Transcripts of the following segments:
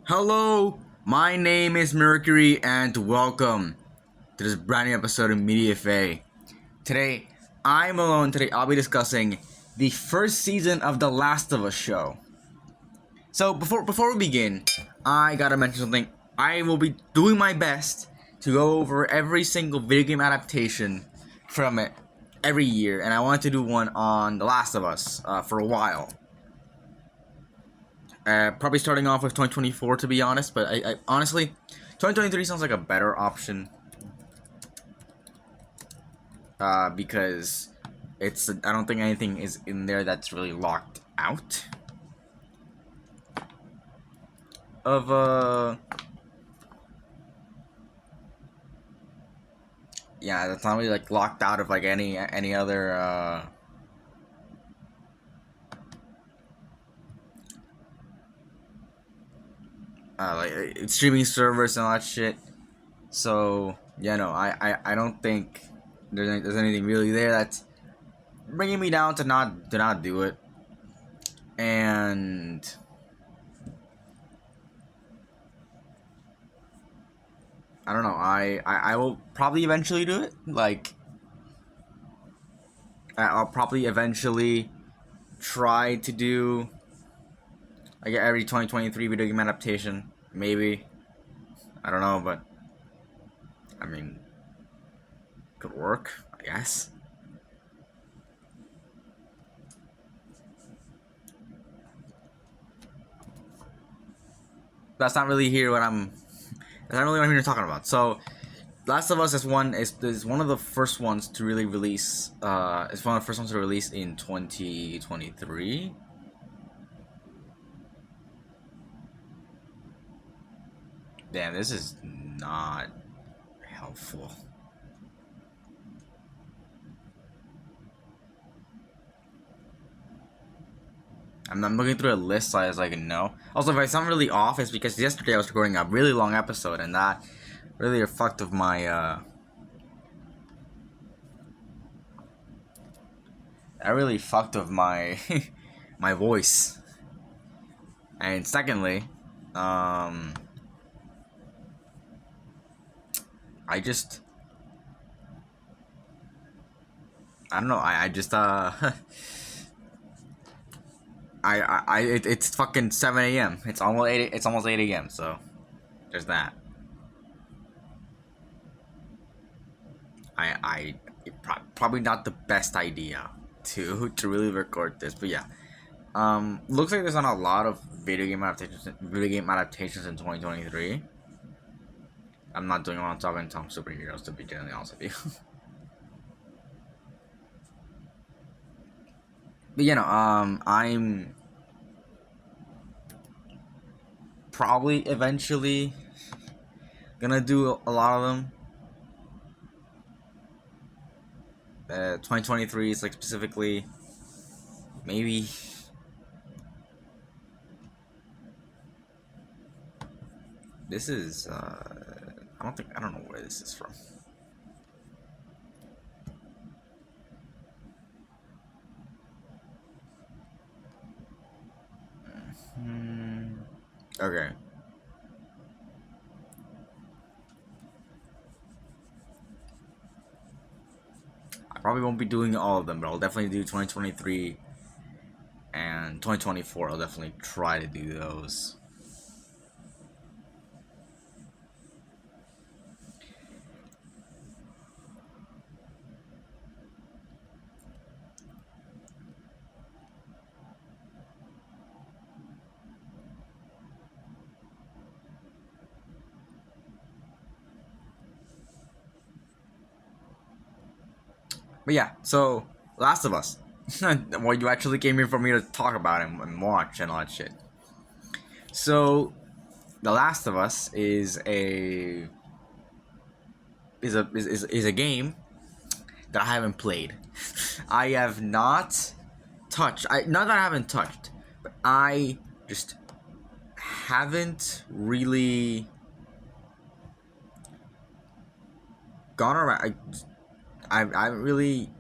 Hello, my name is Mercury, and welcome to this brand new episode of Media Fae. Today, I'm alone. Today, I'll be discussing the first season of The Last of Us show. So, before we begin, I gotta mention something. I will be doing my best to go over every single video game adaptation from it every year, and I want to do one on The Last of Us for a while. Probably starting off with 2024 to be honest, but I honestly, 2023 sounds like a better option. Because I don't think anything is in there that's really locked out of yeah, that's not really like locked out of like any other like streaming servers and all that shit. So yeah, no, I don't think there's anything really there that's bringing me down to not do it. And I don't know. I will probably eventually do it. Like I'll probably eventually try to do like every 2023 video game adaptation. Maybe, I don't know, but I mean, could work, I guess. That's not really here what I'm. That's not really what I'm here talking about. So, Last of Us is one of the first ones to really release. It's one of the first ones to release in 2023. Damn, this is not helpful. I'm looking through a list so I was like, no. Also, if I sound really off, it's because yesterday I was recording a really long episode, and that really fucked with my, that really fucked with my, my voice. And secondly, I just, I don't know, I just, it's fucking 7 a.m. It's almost 8. It's almost 8 a.m. So there's that. Probably not the best idea to really record this, but yeah. Looks like there's not a lot of video game adaptations in 2023. I'm not doing one on talking superheroes, to be generally honest with you. But you know, I'm probably eventually gonna do a lot of them. 2023 is like specifically maybe. This is I don't know where this is from. Okay. I probably won't be doing all of them, but I'll definitely do 2023 and 2024. I'll definitely try to do those. But yeah, so Last of Us. Well, you actually came here for me to talk about and watch and all that shit. So, The Last of Us is a game that I haven't played. I have not touched. Not that I haven't touched, but I just haven't really gone around. I haven't really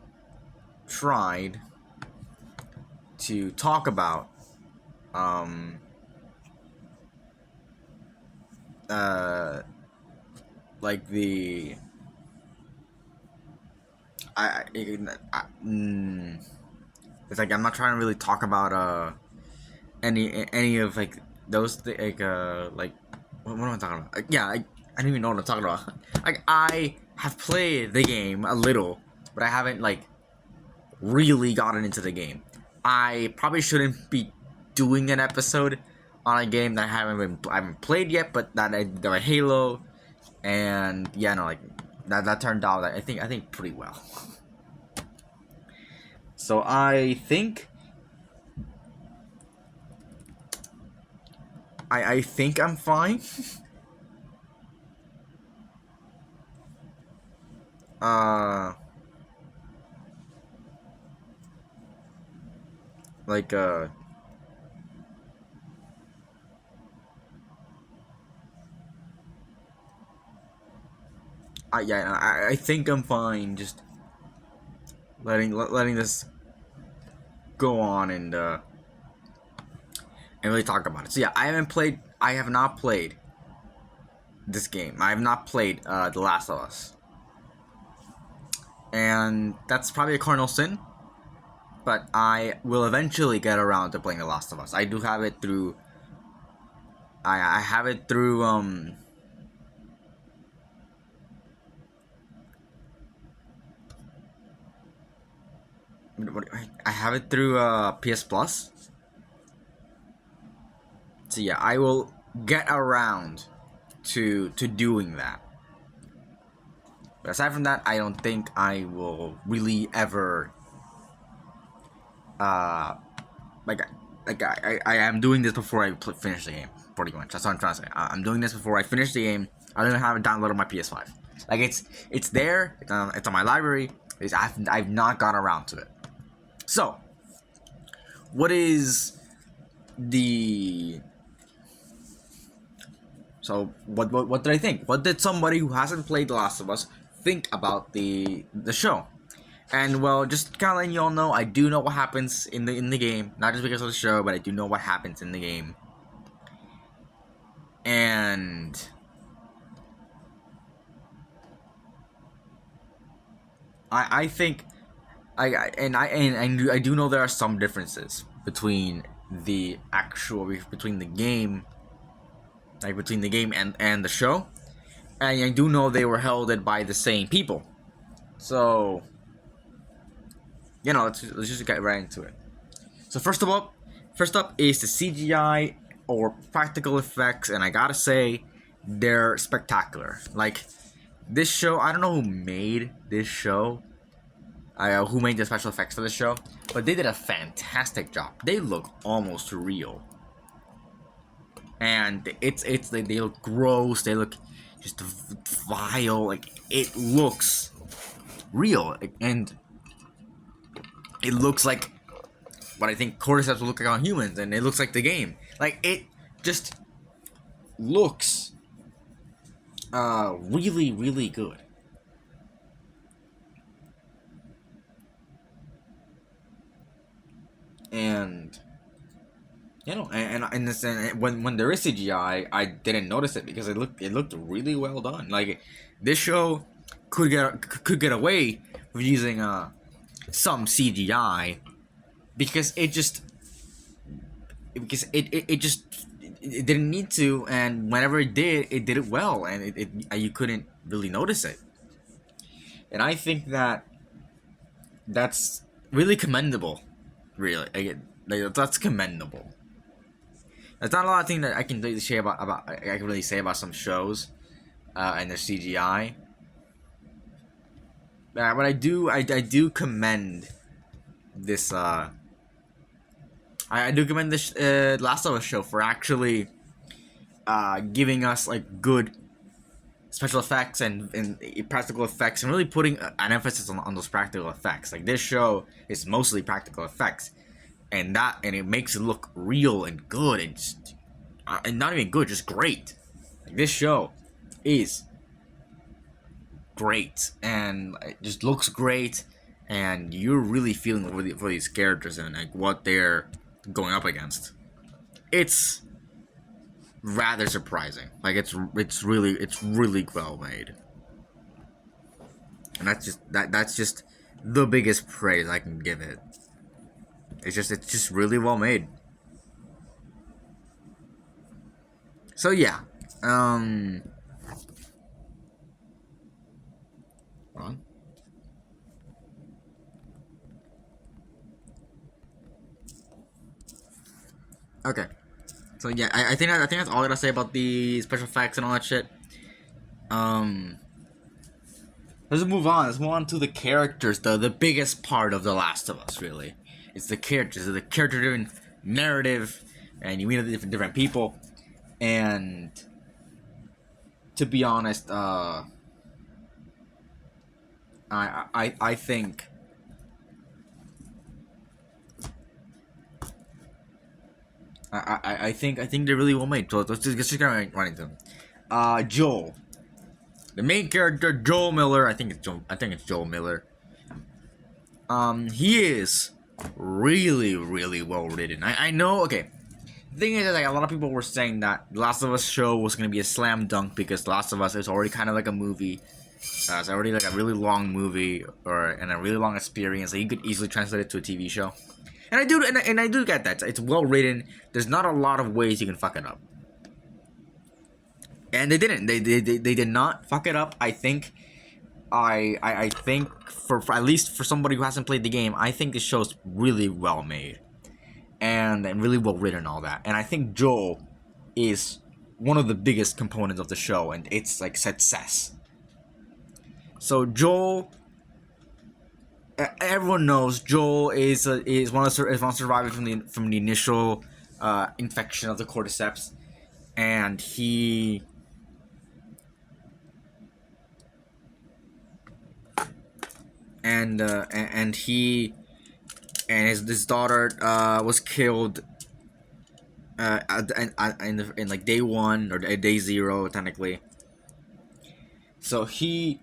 tried to talk about uh, like the it's like I'm not trying to really talk about any of like like what am I talking about? I don't even know what I'm talking about. Like I have played the game a little, but I haven't like really gotten into the game. I probably shouldn't be doing an episode on a game that I haven't played yet, but that Halo, and yeah, no, like that turned out I think pretty well. So I think I'm fine. uh like I think I'm fine. Just letting this go on and really talk about it. So yeah, I have not played this game. I have not played The Last of Us, and that's probably a cardinal sin. But I will eventually get around to playing The Last of Us. I do have it through. I have it through I have it through PS Plus. So yeah, I will get around to doing that. But aside from that, I don't think I will really ever uh like I am doing this before I finish the game. Pretty much, that's what I'm trying to say. I'm doing this before I finish the game. I don't have it downloaded on my PS5. Like it's there. It's on my library. I've not got around to it. So, what is the what did I think? What did somebody who hasn't played The Last of Us think about the show? And well, just kind of letting you all know, I do know what happens in the game, not just because of the show, but I do know what happens in the game. And I think I do know there are some differences between between the game, like between the game and the show, and I do know they were held by the same people. So let's just get right into it. So first up is the CGI or practical effects, and I gotta say, they're spectacular. Like this show, I don't know who made this show, who made the special effects for the show, but they did a fantastic job. They look almost real, and they look gross. They look just vile. Like it looks real, and it looks like what I think cordyceps will look like on humans, and it looks like the game. Like it just looks really, really good. And and this, and when there is CGI, I didn't notice it because it looked really well done. Like this show could get away with using some CGI because it didn't need to, and whenever it did it well, and you couldn't really notice it. And I think that's really commendable. Really, that's commendable. There's not a lot of things that I can really say about I can really say about some shows and their CGI. But I do commend this. I do commend this Last of Us show for actually giving us like good special effects and practical effects, and really putting an emphasis on those practical effects. Like this show is mostly practical effects, and it makes it look real and good, and not even good, just great. Like this show is great, and it just looks great, and you're really feeling for these characters and like what they're going up against. It's rather surprising. Like it's really well made, and that's just the biggest praise I can give it. It's just really well made. So yeah, um, hold on. Okay. So yeah, I think that's all I gotta say about the special effects and all that shit. Um, let's move on. Let's move on to the characters. The biggest part of The Last of Us, really, it's the characters. The character-driven narrative, and you meet different people. And to be honest, I think I think they're really well made. So let's just get right into them. Joel, the main character, Joel Miller. I think it's Joel Miller. He is really well written. I know. Okay, the thing is that, like, a lot of people were saying that The Last of Us show was gonna be a slam dunk because The Last of Us is already kind of like a movie. It's already like a really long movie and a really long experience. Like, you could easily translate it to a TV show. And I do get that. It's well written. There's not a lot of ways you can fuck it up. And they didn't. They did not fuck it up. I think I think for at least for somebody who hasn't played the game, I think this show's really well made and really well written and all that. And I think Joel is one of the biggest components of the show and its like success. So Joel, everyone knows Joel is one of the survivors from the initial infection of the cordyceps, and he and he and his daughter was killed in like day one or day zero technically. So he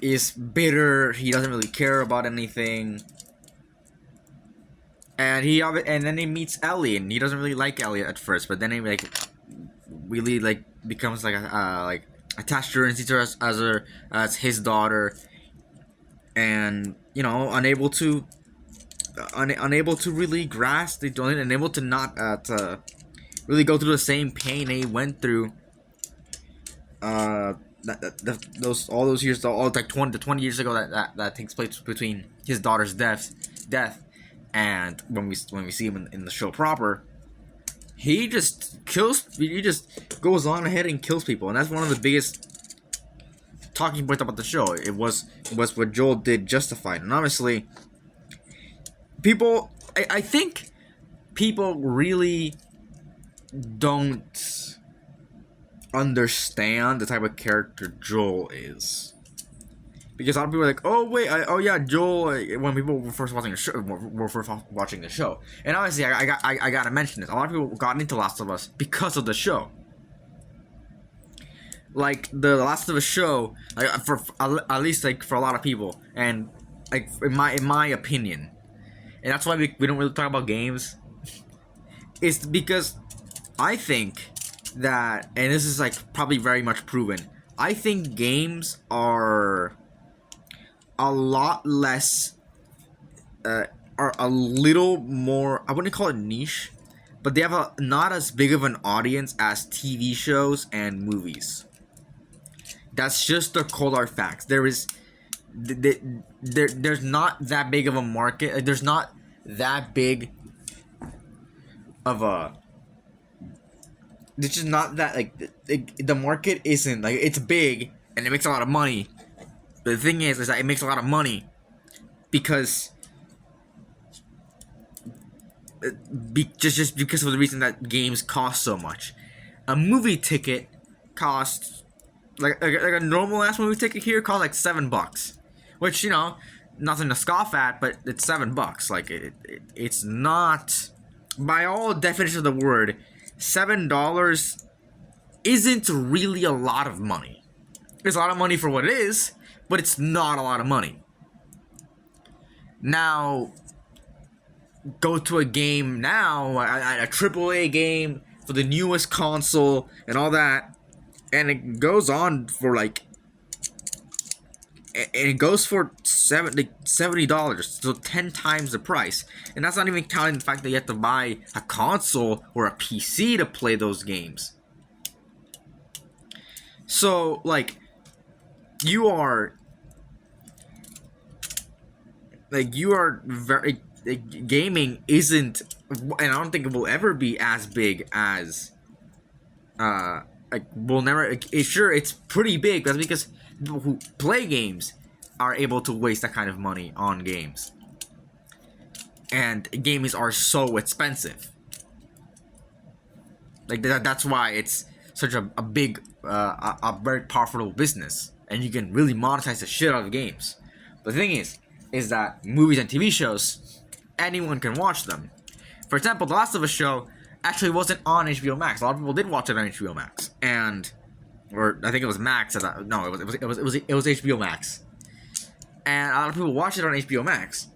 is bitter. He doesn't really care about anything. And then he meets Ellie, and he doesn't really like Ellie at first, but then he like really like becomes like like attached to her and sees her as his daughter, and unable to really grasp the joint, unable to not to really go through the same pain he went through. Those all those years, all like 20 years ago, that takes place between his daughter's death, and when we see him in the show proper, he just goes on ahead and kills people, and that's one of the biggest talking points about the show. It was what Joel did justified, and honestly, I think people really don't understand the type of character Joel is, because a lot of people are like, oh wait, oh yeah, Joel. When people were first watching the show, and obviously I gotta mention this. A lot of people got into Last of Us because of the show. Like the Last of Us show, like, for at least like for a lot of people, and like in my opinion, and that's why we don't really talk about games. It's because I think that, and this is like probably very much proven, I think games are a lot less, are a little more, I wouldn't call it niche, but they have not as big of an audience as TV shows and movies. That's just the cold hard facts. There's not that big of a market. Like, there's not that big of a. It's just not that, like, the market isn't like, it's big and it makes a lot of money. But the thing is that it makes a lot of money because just because of the reason that games cost so much. A movie ticket costs like a normal ass movie ticket here costs like $7, which, nothing to scoff at, but it's $7. Like it's not, by all definitions of the word, $7 isn't really a lot of money. It's a lot of money for what it is, but it's not a lot of money. Now, go to a game now, a AAA game for the newest console and all that, and it goes on for like, and it goes for $70, so 10 times the price. And that's not even counting the fact that you have to buy a console or a PC to play those games. So, like, you are very, gaming isn't, and I don't think it will ever be as big as, we'll never, sure, it's pretty big, but that's because people who play games are able to waste that kind of money on games. And games are so expensive. Like, that's why it's such a big, a very powerful business. And you can really monetize the shit out of games. But the thing is that movies and TV shows, anyone can watch them. For example, The Last of Us show actually wasn't on HBO Max. A lot of people did watch it on HBO Max. Or I think it was Max. No, it was HBO Max. And a lot of people watched it on HBO Max.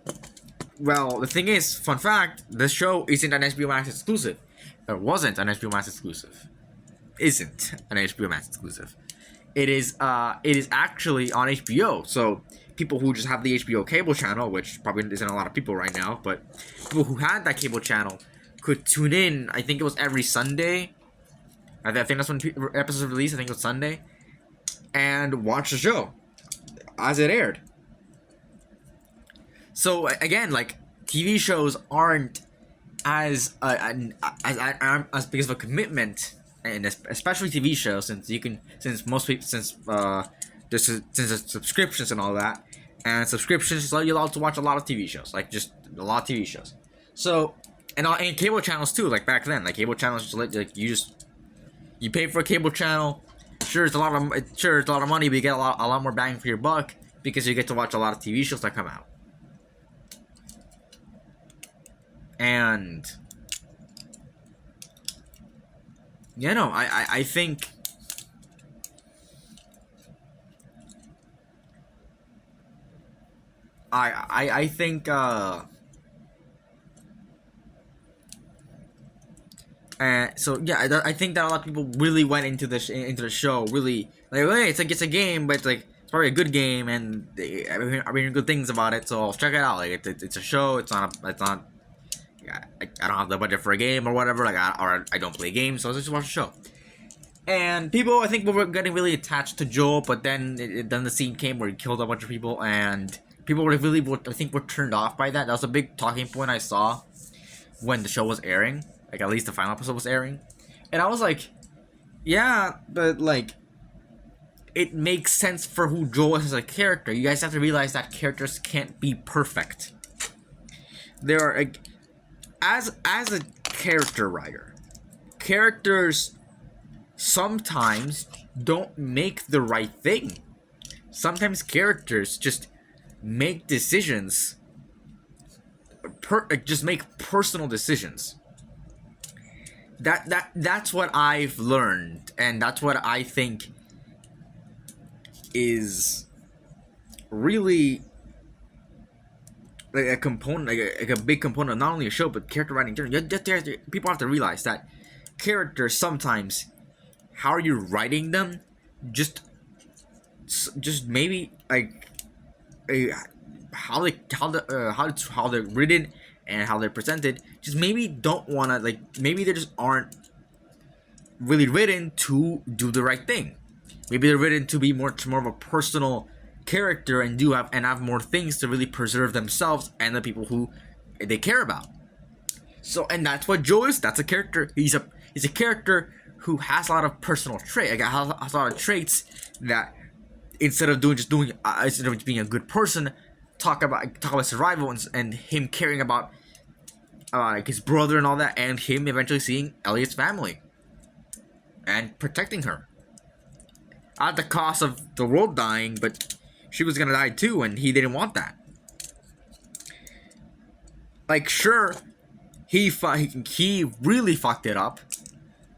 Well, the thing is, fun fact, this show isn't an HBO Max exclusive. It wasn't an HBO Max exclusive. Isn't an HBO Max exclusive. It is actually on HBO. So people who just have the HBO cable channel, which probably isn't a lot of people right now, but people who had that cable channel could tune in. I think it was every Sunday. I think that's when episodes released. I think it was Sunday, and watch the show as it aired. So again, like, TV shows aren't as big of a commitment, and especially TV shows, since there's subscriptions and all that, and subscriptions allow you to watch a lot of TV shows, like just a lot of TV shows. So and cable channels too, like back then, like cable channels just like you pay for a cable channel. Sure, it's a lot of money, but you get a lot more bang for your buck because you get to watch a lot of TV shows that come out. And you know, I think I think so yeah, I think that a lot of people really went into the show really like, hey, it's a game, but like it's probably a good game, and I've been hearing good things about it, so I'll check it out. Like it's a show. It's not. I don't have the budget for a game or whatever. Like I don't play games, so I'll just watch the show. And people, I think, were getting really attached to Joel, but then then the scene came where he killed a bunch of people, and people were turned off by that. That was a big talking point I saw when the show was airing. Like, at least the final episode was airing. And I was like, yeah, but like, it makes sense for who Joel is as a character. You guys have to realize that characters can't be perfect. There are, like, as a character writer, characters sometimes don't make the right thing. Sometimes characters just make decisions, just make personal decisions. That's what I've learned, and that's what I think is really like a component, like a big component of not only a show but character writing in general. People have to realize that characters sometimes, how are you writing them, just maybe like how they're written and how they're presented, just maybe don't want to, like, maybe they just aren't really written to do the right thing. Maybe they're written to be more of a personal character and have more things to really preserve themselves and the people who they care about. So, and that's what Joe is. That's a character. He's a character who has a lot of personal traits. Like, has a lot of traits that instead of being a good person, talk about survival and him caring about like his brother and all that, and him eventually seeing Elliot's family and protecting her at the cost of the world dying, but she was gonna die too, and he didn't want that. Like, sure, he really fucked it up,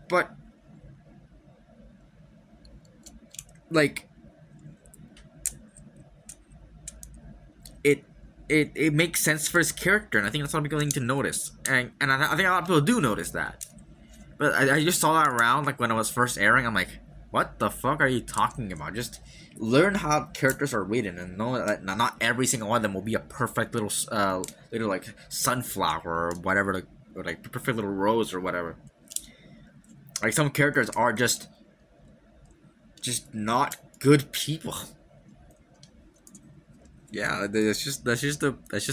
but like it makes sense for his character, and I think that's what people need to notice, and I think a lot of people do notice that. But I just saw that around like when it was first airing. I'm like, what the fuck are you talking about? Just learn how characters are written and know that not every single one of them will be a perfect little like sunflower or whatever, like or like perfect little rose or whatever. Like some characters are just not good people. Yeah, that's just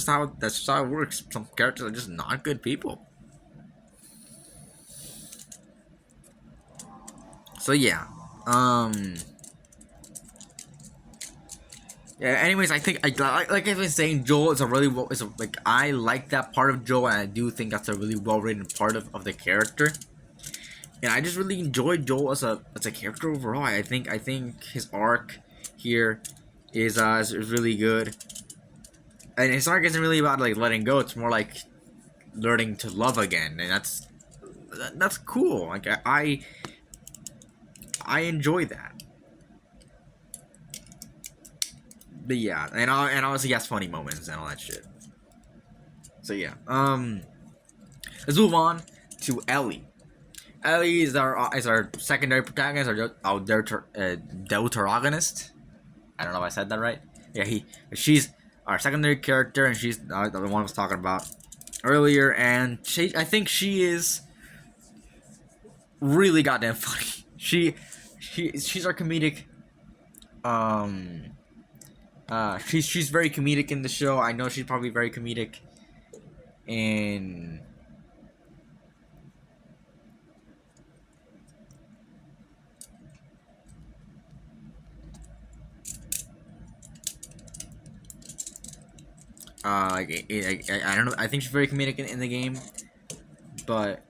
how it works. Some characters are just not good people. So yeah, um, yeah. Anyways, I think like I've been saying, Joel is a really well. Like I like that part of Joel, and I do think that's a really well written part of the character. And I just really enjoyed Joel as a character overall. I think his arc here is really good, and his arc isn't really about like letting go. It's more like learning to love again, and that's cool. Like I enjoy that. But yeah, and obviously he has funny moments and all that shit. So yeah, let's move on to Ellie. Ellie is our secondary protagonist, our deuteragonist. I don't know if I said that right. Yeah, she's our secondary character, and she's the one I was talking about earlier. And I think she is really goddamn funny. She's our comedic. She's very comedic in the show. I know she's probably very comedic in. I don't know. I think she's very comedic in the game, but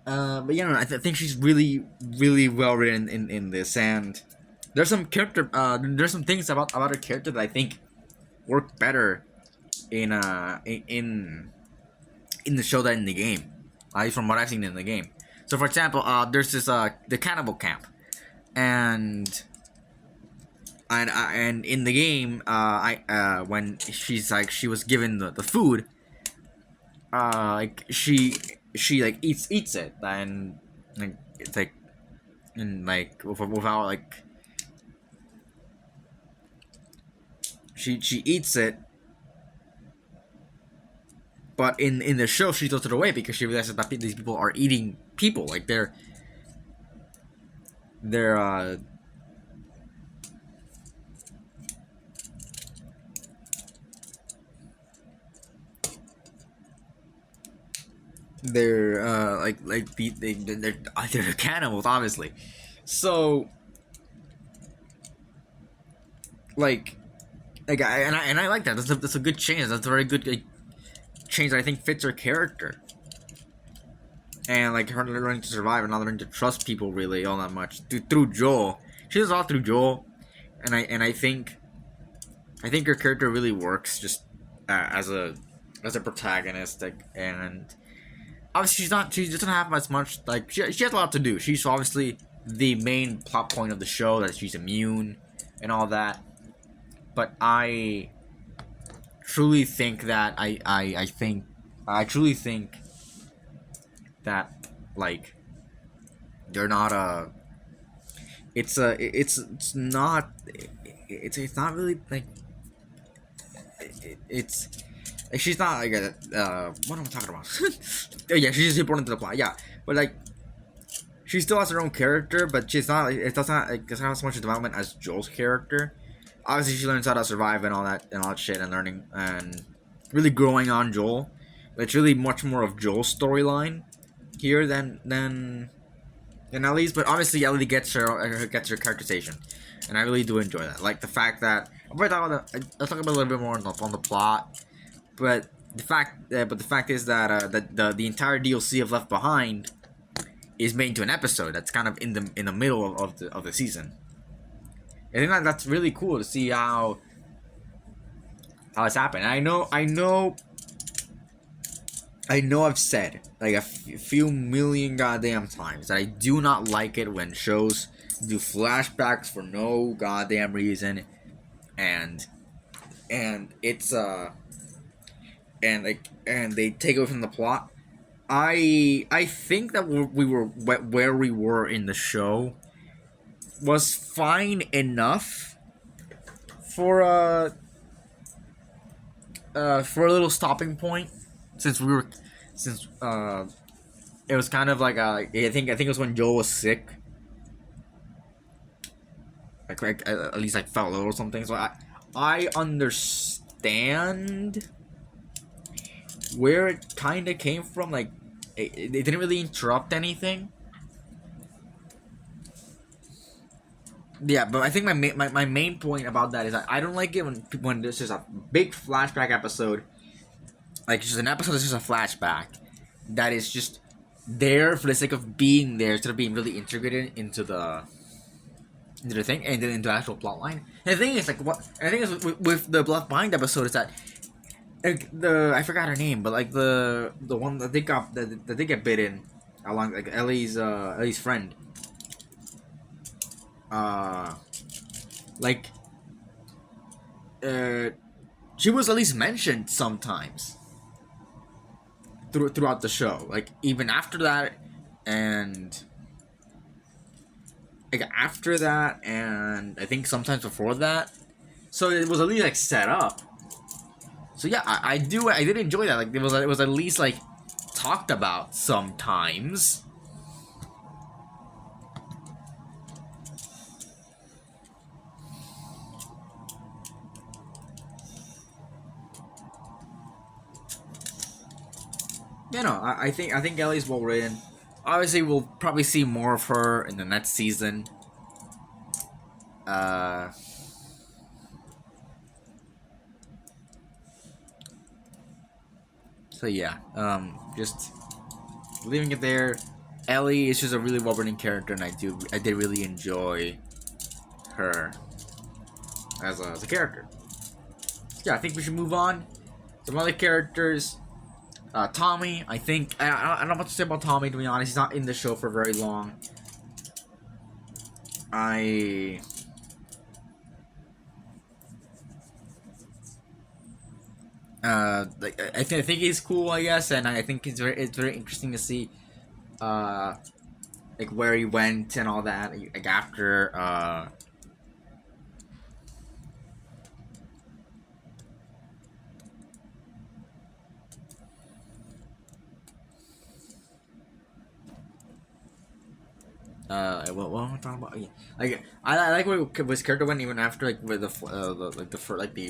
but yeah, no, I think she's really well written in this, and there's some character there's some things about her character that I think work better in the show than in the game, at least from what I've seen in the game. So for example, there's this the cannibal camp, and and in the game, when she was given the food, like she like eats it, and like it's like and like without like she eats it, but in the show she throws it away because she realizes that these people are eating people, like they're they're cannibals, obviously. So I like that. That's a good change. That's a very good change that I think fits her character. And like her learning to survive and not learning to trust people really all that much through Joel. She does all through Joel, and I think her character really works just as a protagonist, like, and obviously she doesn't have as much, like she has a lot to do. She's obviously the main plot point of the show, that she's immune and all that. But I truly think that I truly think that like they're not it's not it's not really like it's like she's not like what am I talking about? Yeah, she's just important to the plot. Yeah, but like she still has her own character, but she's not like it doesn't like it's not as much development as Joel's character. Obviously, she learns how to survive and all that shit, and learning and really growing on Joel. But it's really much more of Joel's storyline here than Ellie's. But obviously, Ellie gets her characterization, and I really do enjoy that. Like the fact that I'll talk about a little bit more on the plot, but the fact is that the entire DLC of Left Behind is made into an episode that's kind of in the middle of the season. I think that's really cool to see how it's happened. I know I've said like a few million goddamn times that I do not like it when shows do flashbacks for no goddamn reason, and and it's and they take away from the plot. I think that we were where we were in the show was fine enough for for a little stopping point, since we were since it was kind of like I think it was when Joel was sick. Like at least like felt ill or something. So I understand where it kind of came from. Like it didn't really interrupt anything. Yeah, but I think my main point about that is that I don't like it when there's just a big flashback episode, like it's just an episode that's just a flashback that is just there for the sake of being there instead of being really integrated into the thing and then into the actual plot line. And the thing is, like, what and the thing is with the Left Behind episode is that like I forgot her name, but like the one that they got that they get bitten along, like Ellie's friend. Uh, like uh, she was at least mentioned sometimes throughout the show. Like even after that, and like after that, and I think sometimes before that. So it was at least like set up. So yeah, I did enjoy that. Like it was at least like talked about sometimes. You know, I think Ellie's well written. Obviously, we'll probably see more of her in the next season. Uh, so yeah, just leaving it there. Ellie is just a really well written character, and I did really enjoy her as a character. Yeah, I think we should move on. Some other characters. Tommy, I think I don't know what to say about Tommy. To be honest, he's not in the show for very long. I like I think he's cool, I guess, and I think it's very interesting to see like where he went and all that. Like after what am I talking about? Yeah. Like I like where his character went even after like with the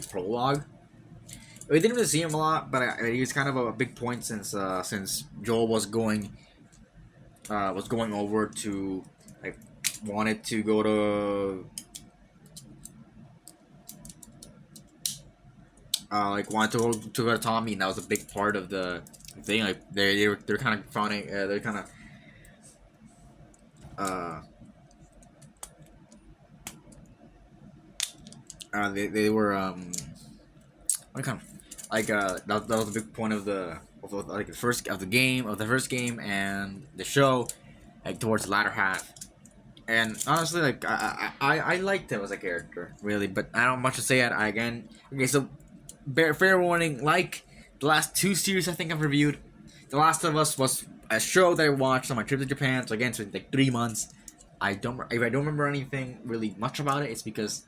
prologue. We didn't really see him a lot, but he was kind of a big point since Joel was going over to like wanted to go to like wanted to go to Tommy, and that was a big part of the thing. Like they're kind of finding they're kind of uh they were what kind of like that was a big point of like the first game and the show, like towards the latter half. And honestly, like I liked him as a character, really, but I don't have much to say. Again, okay, so fair warning. Like the last two series, I think I've reviewed. The Last of Us was a show that I watched on my trip to Japan. So again, it's been like 3 months. If I don't remember anything really much about it, it's because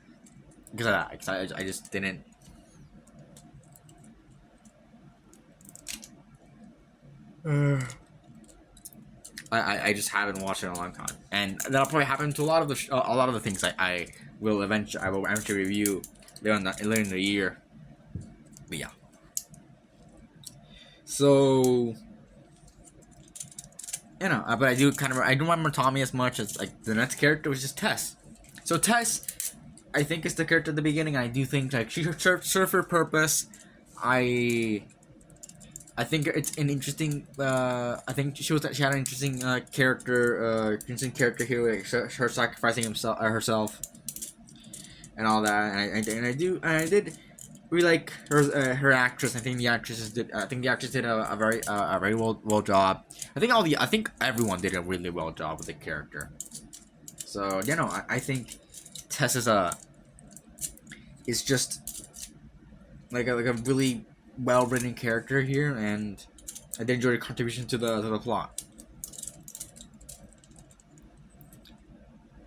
of that. Because I just didn't. I just haven't watched it in a long time, and that'll probably happen to a lot of the things I will eventually review later in the year. But yeah, so you know, but I don't remember Tommy as much as like the next character, which is Tess. So Tess, I think is the character at the beginning. And I do think like she served her purpose. I think it's an interesting. I think she had an interesting interesting character here, like her sacrificing herself, and all that. And I did really like her actress. I think the actress did a very well job. I think everyone did a really well job with the character. So I think Tess is just like a really well written character here, and I did enjoy the contribution to the plot.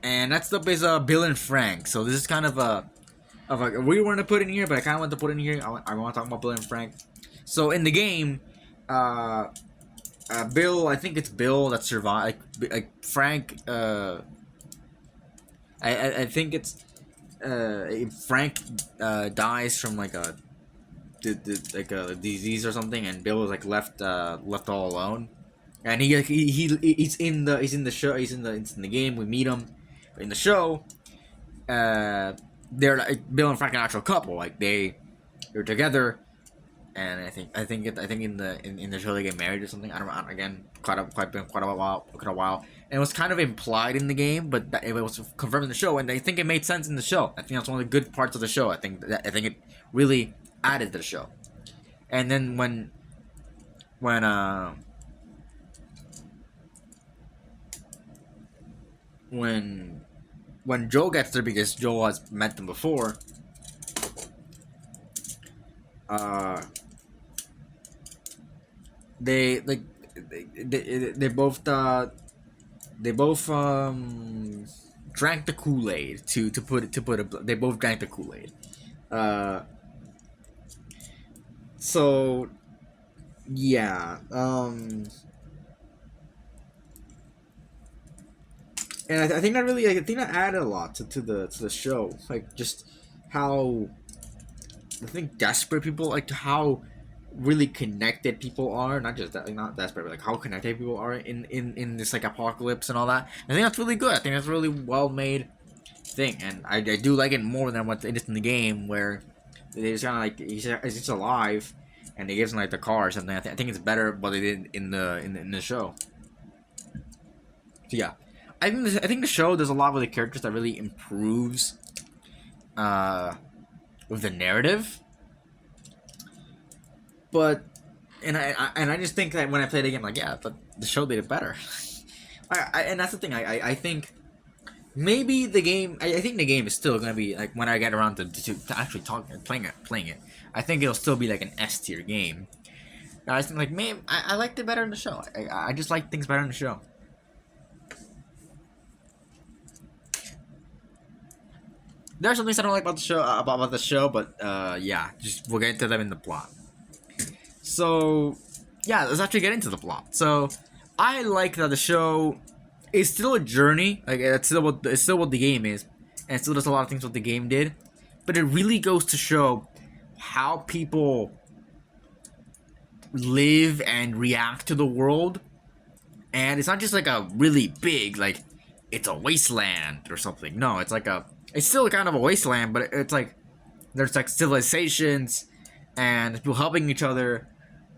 And next up is Bill and Frank. So this is kind of a we want to put in here, but I kind of want to put in here. I want to talk about Bill and Frank. So in the game, Bill, I think it's Bill that survived. Like Frank, I think it's Frank dies from like a disease or something, and Bill is like left all alone. And he's in the show. It's in the game. We meet him in the show. They're like Bill and Frank an actual couple. Like they're together, and I think in the show they get married or something. I don't know. Again, quite a while. And it was kind of implied in the game, but it was confirmed in the show, and I think it made sense in the show. I think that's one of the good parts of the show. I think it really added to the show. And then when Joe gets there, because Joe has met them before, they like they both drank the Kool-Aid they both drank the Kool-Aid. So yeah, and I think that added a lot to the show, like just how I think desperate people, like how really connected people are, not just that, like, not desperate, but like how connected people are in this like apocalypse and all that. I think that's really good. I think that's a really well made thing, and I do like it more than what it is in the game, where they just kind of like he's just alive, and they gives him like the car or something. I think it's better what they did in the show. So yeah, I think the show does a lot with the characters that really improves with the narrative. But I just think that when I played the game, like, yeah, but the show did it better. And that's the thing. I think maybe the game. I think the game is still gonna be like, when I get around to actually playing it. I think it'll still be like an S tier game. And I think like, man, I liked it better in the show. I just like things better in the show. There are some things I don't like about the show, but yeah, just we'll get into them in the plot. So, yeah, let's actually get into the plot. So, I like that the show is still a journey. Like, it's still what the game is, and it still does a lot of things what the game did. But it really goes to show how people live and react to the world. And it's not just like a really big, like, it's a wasteland or something. No, it's still kind of a wasteland, but it's like there's like civilizations and people helping each other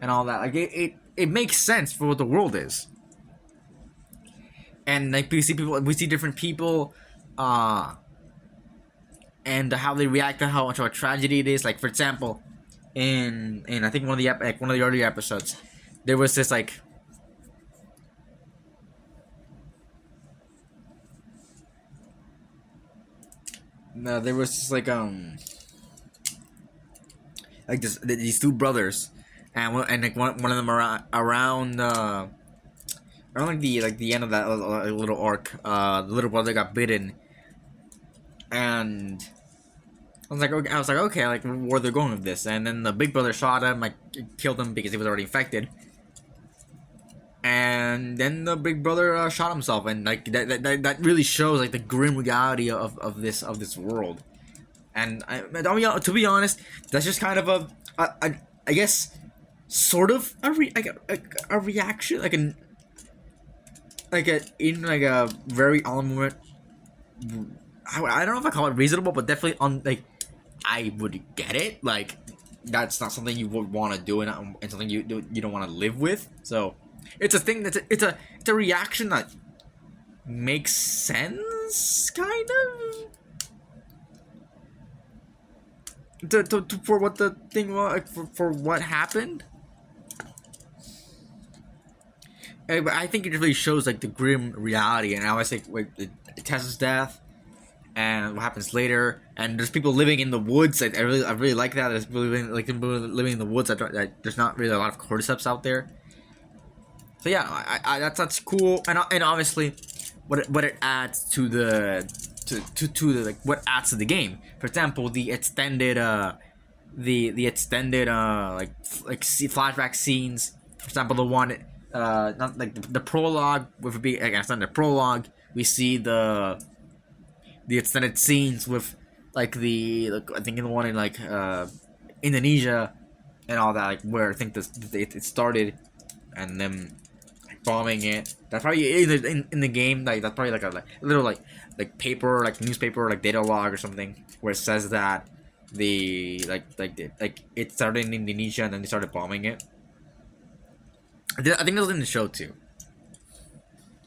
and all that. Like it makes sense for what the world is. And like we see different people, and how they react to how much of a tragedy it is. Like, for example, in I think one of the earlier episodes, there was this like no, there was just like these two brothers, and like one of them around like the end of that little arc, the little brother got bitten, and I was like, okay, like where they're going with this, and then the big brother shot him, like killed him because he was already infected, and then the big brother shot himself, and like that really shows like the grim reality of this world. And to be honest, that's just kind of I guess sort of a reaction, like a very on moment. I don't know if I call it reasonable, but definitely like I would get it. Like, that's not something you would want to do, and something you don't want to live with. So it's a thing it's a reaction that makes sense, kind of. For what the thing was, like, for what happened. I think it really shows like the grim reality, and I was like, wait, Tessa's death, and what happens later. And there's people living in the woods. I really like that. There's people living in the woods. There's not really a lot of cordyceps out there. So yeah, that's cool. And obviously, what it adds to the to the like what adds to the game. For example, the extended flashback scenes. For example, the one not like the prologue with being like not the prologue. We see the extended scenes with like I think in the one in like Indonesia and all that, like where I think it started, and then bombing it. That's probably in the game. Like that's probably like a little like paper, like newspaper, like data log or something, where it says that it started in Indonesia and then they started bombing it. I think that was in the show too.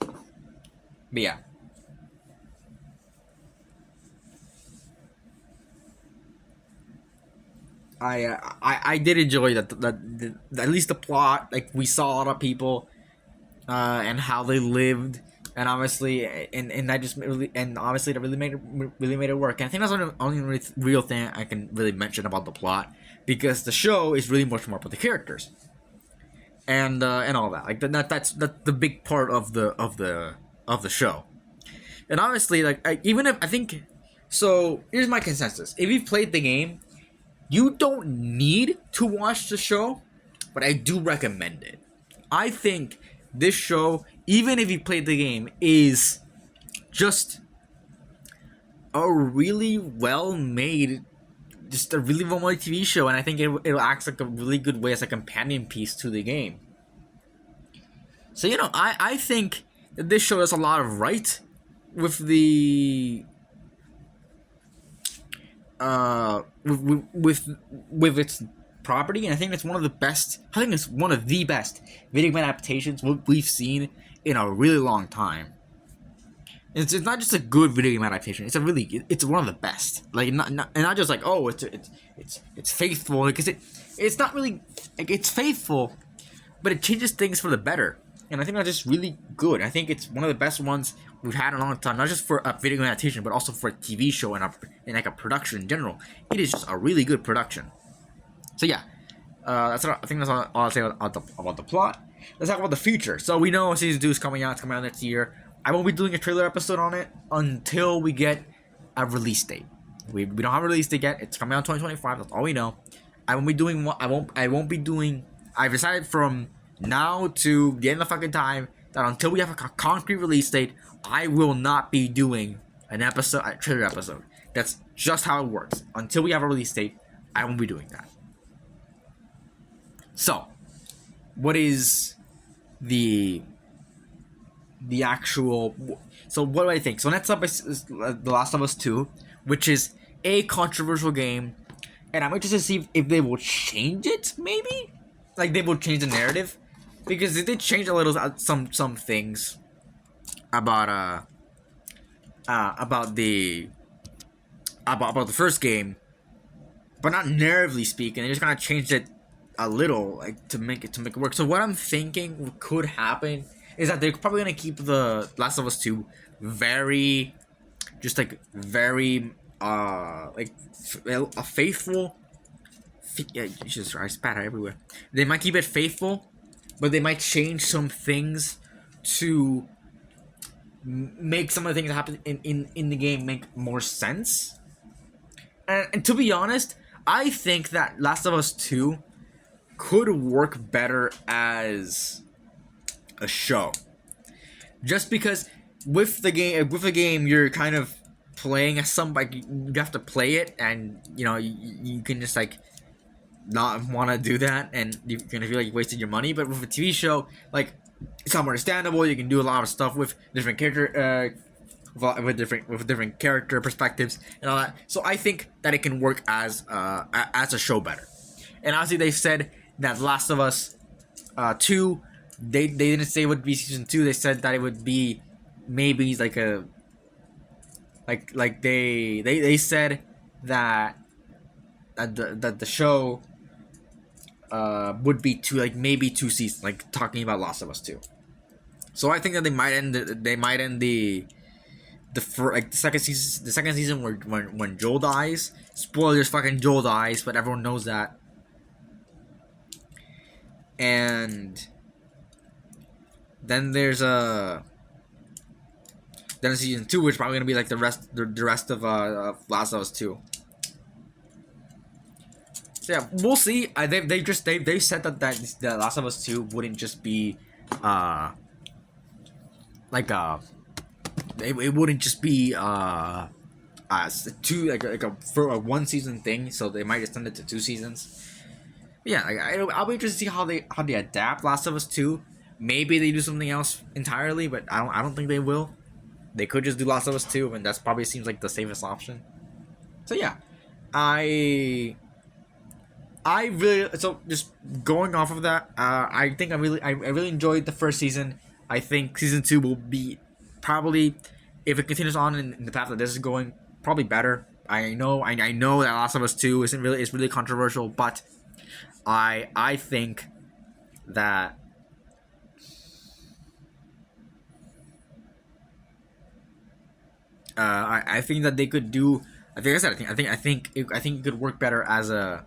But yeah. I did enjoy that at least the plot. Like we saw a lot of people and how they lived, and obviously and that just really, and obviously that really made it work. And I think that's the only real thing I can really mention about the plot, because the show is really much more about the characters and all that. Like that's the big part of the show. And honestly, like even if I think so, here's my consensus: if you've played the game, you don't need to watch the show, but I do recommend it. I think this show, even if you played the game, is just a really well made TV show, and I think it'll act like a really good way as a companion piece to the game. So I think that this show does a lot of right with the with its property, and I think it's one of the best. I think it's one of the best video game adaptations we've seen in a really long time. It's not just a good video game adaptation. It's one of the best. Like not just like, oh, it's faithful, because it's not really like it's faithful, but it changes things for the better. And I think that's just really good. I think it's one of the best ones we've had in a long time, not just for a video game adaptation, but also for a TV show and like a production in general. It is just a really good production. So yeah, I think that's all I'll say about the plot. Let's talk about the future. So we know season 2 is coming out. It's coming out next year. I won't be doing a trailer episode on it until we get a release date. We don't have a release date yet. It's coming out in 2025. That's all we know. I won't be doing. I've decided from now to the end of fucking time that until we have a concrete release date, I will not be doing a trailer episode. That's just how it works. Until we have a release date, I won't be doing that. So, what is the actual? So what do I think? So next up is The Last of Us 2, which is a controversial game, and I'm interested to see if they will change it. Maybe, like they will change the narrative, because they did change a little some things about the first game, but not narratively speaking. They just kind of changed it a little, like to make it work. So what I'm thinking could happen is that they're probably gonna keep The Last of Us 2 very faithful. Yeah, Jesus, I spat everywhere. They might keep it faithful, but they might change some things to make some of the things that happen in the game make more sense. And to be honest, I think that Last of Us 2 could work better as a show, just because with the game you're kind of playing as somebody. You have to play it, and you can just like not want to do that, and you're gonna feel like you wasted your money. But with a TV show, like, it's more understandable. You can do a lot of stuff with different character with different character perspectives and all that. So I think that it can work as a show better. And obviously they said that Last of Us 2, they didn't say it would be season 2. They said that it would be maybe like a like they said that the show would be maybe 2 seasons, like talking about Last of Us 2. So I think that they might end the second season where when Joel dies. Spoilers, fucking Joel dies, but everyone knows that. And then there's then season 2, which is probably gonna be like the rest of Last of Us 2. So yeah, we'll see. They said that the Last of Us 2 wouldn't just be like it wouldn't just be two for a 1 season thing, so they might extend it to 2 seasons. But yeah, I'll be interested to see how they adapt Last of Us 2. Maybe they do something else entirely, but I don't think they will. They could just do Last of Us 2, and that's probably seems like the safest option. So yeah, I really, so just going off of that, I think I really enjoyed the first season. I think season 2 will be probably, if it continues on in the path that this is going, probably better. I know that Last of Us 2 is really controversial, but I think that I think that they could do. I think it could work better as a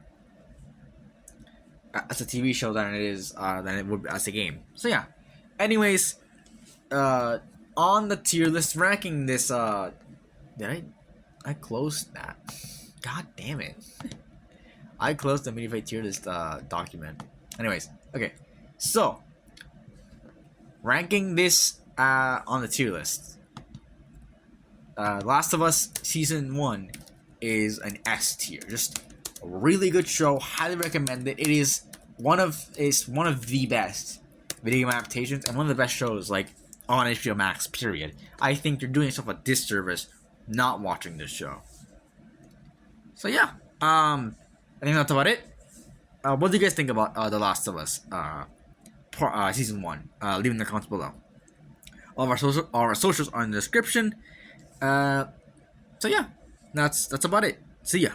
TV show than it would as a game. So yeah. Anyways, on the tier list ranking this, did I closed that? God damn it! I closed the MediaFate tier list document. Anyways, okay, so ranking this on the tier list. Last of Us Season 1 is an S tier. Just a really good show. Highly recommend it. It is one of the best video game adaptations and one of the best shows like on HBO Max. Period. I think you're doing yourself a disservice not watching this show. So yeah, I think that's about it. What do you guys think about The Last of Us Season 1? Leave in the comments below. All of our socials are in the description. So yeah, that's about it. See ya.